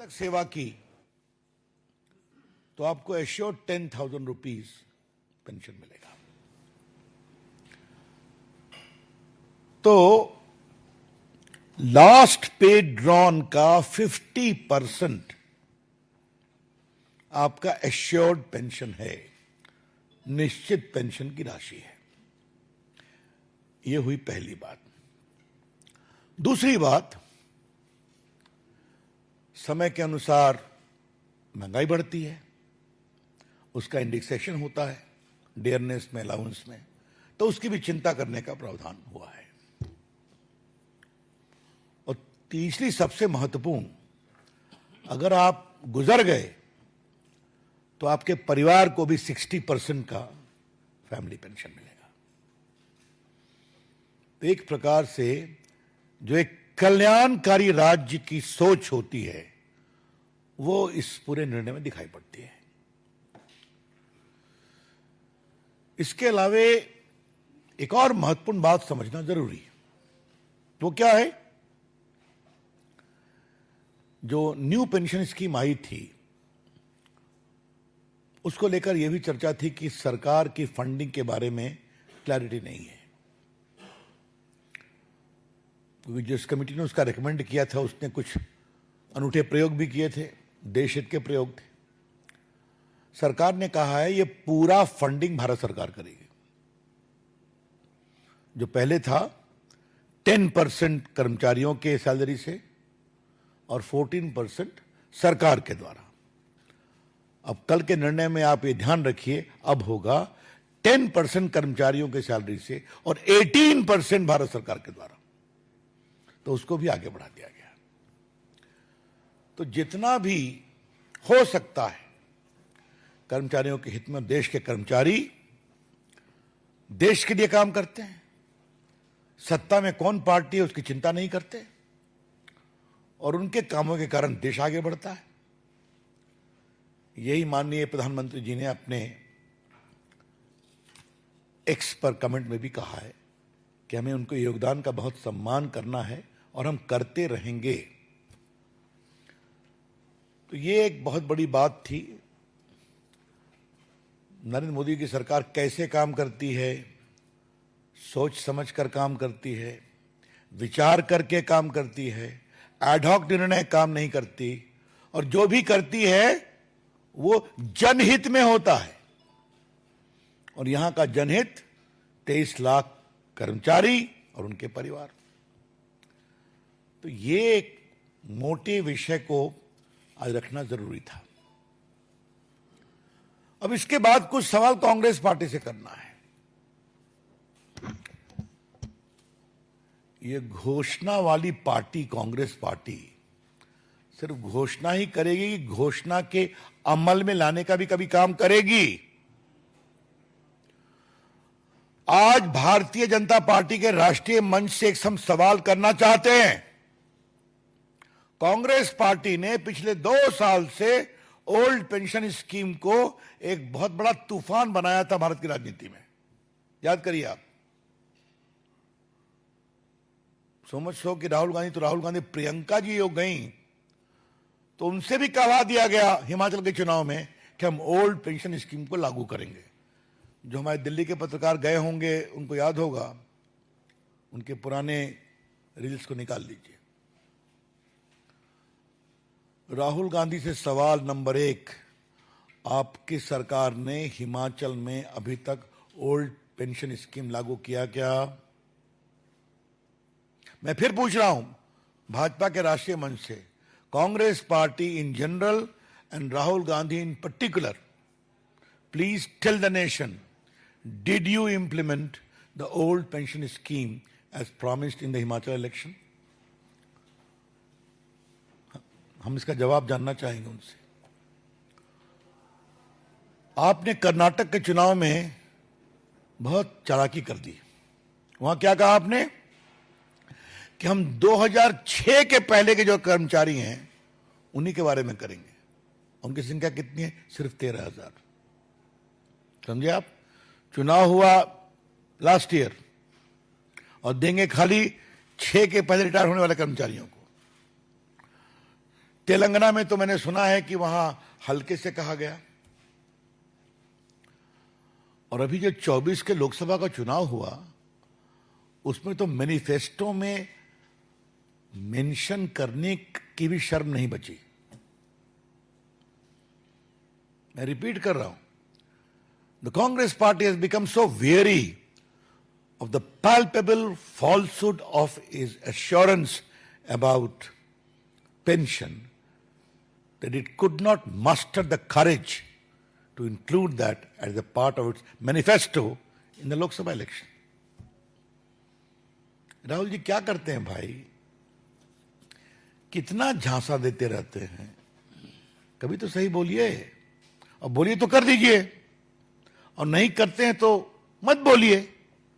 तक सेवा की तो आपको एश्योर्ड 10,000 रुपीज पेंशन मिलेगा। तो लास्ट पे ड्रॉन का 50% आपका एश्योर्ड पेंशन है, निश्चित पेंशन की राशि है। यह हुई पहली बात। दूसरी बात, समय के अनुसार महंगाई बढ़ती है, उसका इंडेक्सेशन होता है डियरनेस में, अलाउंस में, तो उसकी भी चिंता करने का प्रावधान हुआ है। और तीसरी सबसे महत्वपूर्ण, अगर आप गुजर गए तो आपके परिवार को भी 60% का फैमिली पेंशन मिलेगा। तो एक प्रकार से जो एक कल्याणकारी राज्य की सोच होती है वो इस पूरे निर्णय में दिखाई पड़ती है। इसके अलावे एक और महत्वपूर्ण बात समझना जरूरी है। वो क्या है? जो न्यू पेंशन स्कीम आई थी उसको लेकर यह भी चर्चा थी कि सरकार की फंडिंग के बारे में क्लैरिटी नहीं है, क्योंकि जिस कमेटी ने उसका रिकमेंड किया था उसने कुछ अनूठे प्रयोग भी किए थे, देश हित के प्रयोग थे। सरकार ने कहा है ये पूरा फंडिंग भारत सरकार करेगी। जो पहले था 10% कर्मचारियों के सैलरी से और 14% सरकार के द्वारा। अब कल के निर्णय में आप ये ध्यान रखिए, अब होगा 10% कर्मचारियों के सैलरी से और 18% भारत सरकार के द्वारा। तो उसको भी आगे बढ़ा दिया गया। तो जितना भी हो सकता है कर्मचारियों के हित में, देश के कर्मचारी देश के लिए काम करते हैं, सत्ता में कौन पार्टी है उसकी चिंता नहीं करते, और उनके कामों के कारण देश आगे बढ़ता है। यही माननीय प्रधानमंत्री जी ने अपने एक्स पर कमेंट में भी कहा है कि हमें उनके योगदान का बहुत सम्मान करना है और हम करते रहेंगे। तो ये एक बहुत बड़ी बात थी। नरेंद्र मोदी की सरकार कैसे काम करती है, सोच समझ कर काम करती है, विचार करके काम करती है, एडहॉक निर्णय काम नहीं करती, और जो भी करती है वो जनहित में होता है। और यहां का जनहित 23 लाख कर्मचारी और उनके परिवार। तो ये एक मोटे विषय को आज रखना जरूरी था। अब इसके बाद कुछ सवाल कांग्रेस पार्टी से करना है। ये घोषणा वाली पार्टी कांग्रेस पार्टी सिर्फ घोषणा ही करेगी, घोषणा के अमल में लाने का भी कभी काम करेगी। आज भारतीय जनता पार्टी के राष्ट्रीय मंच से एक हम सवाल करना चाहते हैं। कांग्रेस पार्टी ने पिछले 2 साल से ओल्ड पेंशन स्कीम को एक बहुत बड़ा तूफान बनाया था भारत की राजनीति में। याद करिए आप। समझ सो कि राहुल गांधी प्रियंका जी हो गई तो उनसे भी कहवा दिया गया हिमाचल के चुनाव में कि हम ओल्ड पेंशन स्कीम को लागू करेंगे। जो हमारे दिल्ली के पत्रकार गए होंगे उनको याद होगा, उनके पुराने रील्स को निकाल लीजिए। राहुल गांधी से सवाल नंबर 1, आपकी सरकार ने हिमाचल में अभी तक ओल्ड पेंशन स्कीम लागू किया क्या? मैं फिर पूछ रहा हूं भाजपा के राष्ट्रीय मंच से, Congress party in general and Rahul Gandhi in particular, please tell the nation, did you implement the old pension scheme as promised in the Himachal election? हम इसका जवाब जानना चाहेंगे उनसे। आपने कर्नाटक के चुनाव में बहुत चालाकी कर दी। वहां क्या कहा आपने कि हम 2006 के पहले के जो कर्मचारी हैं उन्हीं के बारे में करेंगे। उनकी संख्या कितनी है? सिर्फ 13,000। समझे आप? चुनाव हुआ लास्ट ईयर और देंगे खाली 6 के पहले रिटायर होने वाले कर्मचारियों को। तेलंगाना में तो मैंने सुना है कि वहां हल्के से कहा गया। और अभी जो 24 के लोकसभा का चुनाव हुआ उसमें तो मैनिफेस्टो में मेंशन करने की भी शर्म नहीं बची। मैं रिपीट कर रहा हूं, the Congress party has become so very of the palpable falsehood of his assurance about pension that it could not muster the courage to include that as a part of its manifesto in the Lok Sabha election. Rahul ji क्या करते हैं भाई, कितना झांसा देते रहते हैं, कभी तो सही बोलिए, और बोलिए तो कर दीजिए, और नहीं करते हैं तो मत बोलिए।